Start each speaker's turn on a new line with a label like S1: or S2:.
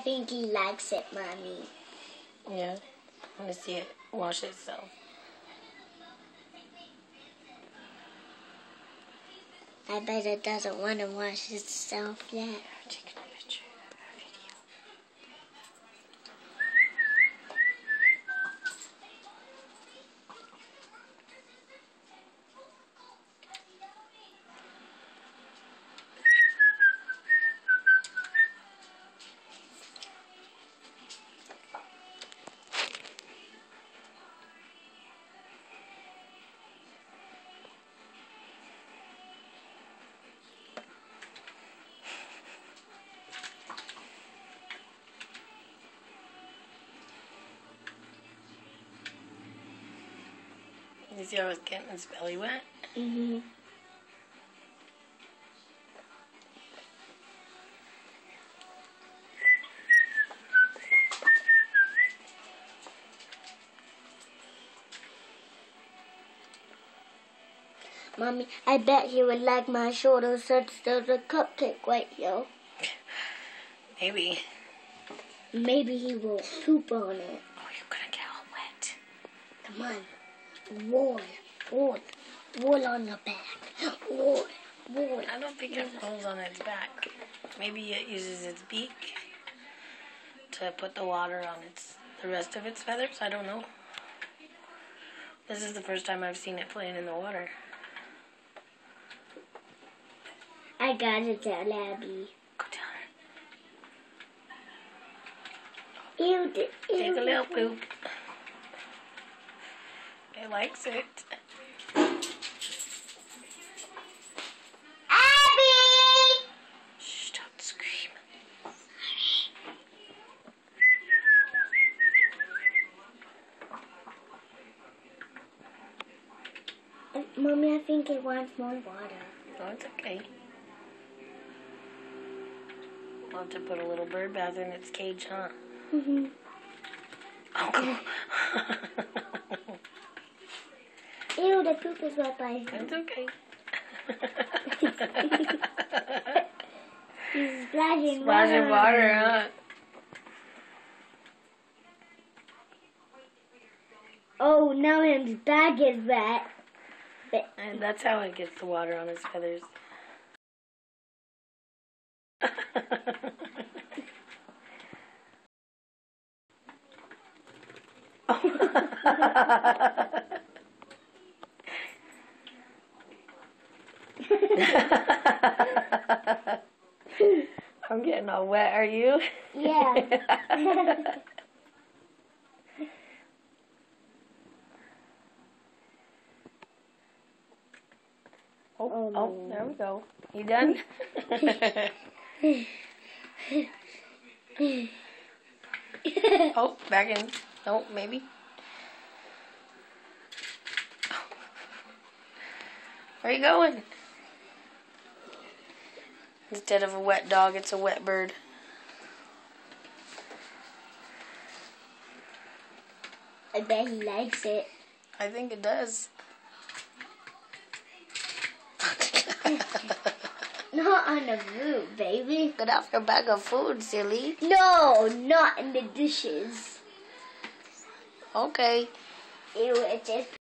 S1: think he likes it, Mommy.
S2: Yeah. I want to see it wash itself.
S1: I bet it doesn't want to wash itself yet.
S2: Taking a picture, a video. You see how it's getting its belly wet?
S1: Mm-hmm. Mommy, I bet he would like my shoulder since there's a cupcake right here.
S2: Maybe.
S1: Maybe he will poop on it.
S2: Oh, you're gonna get all wet.
S1: Come on. Wool on the back. Wool.
S2: I don't think it rolls on its back. Maybe it uses its beak to put the water on the rest of its feathers. I don't know. This is the first time I've seen it playing in the water.
S1: I gotta tell Abby.
S2: Go tell her.
S1: Ew,
S2: Take a little poop. It likes it.
S1: Abby!
S2: Shh, don't scream.
S1: Mommy, I think it wants more water.
S2: Oh, it's okay. I'll have to put a little bird bath in its cage, huh?
S1: Mm-hmm.
S2: Oh.
S1: Ew, the poop is wet by him.
S2: It's okay.
S1: He's splashing
S2: water, huh?
S1: Oh, now his bag is wet.
S2: And that's how it gets the water on his feathers. I'm getting all wet, are you?
S1: Yeah.
S2: Oh, there we go. You done? Oh, back in. Oh, maybe. Where are you going? Instead of a wet dog, it's a wet bird.
S1: I bet he likes it.
S2: I think it does.
S1: Not on the roof, baby.
S2: Get off your bag of food, silly.
S1: No, not in the dishes.
S2: Okay.
S1: Ew, it just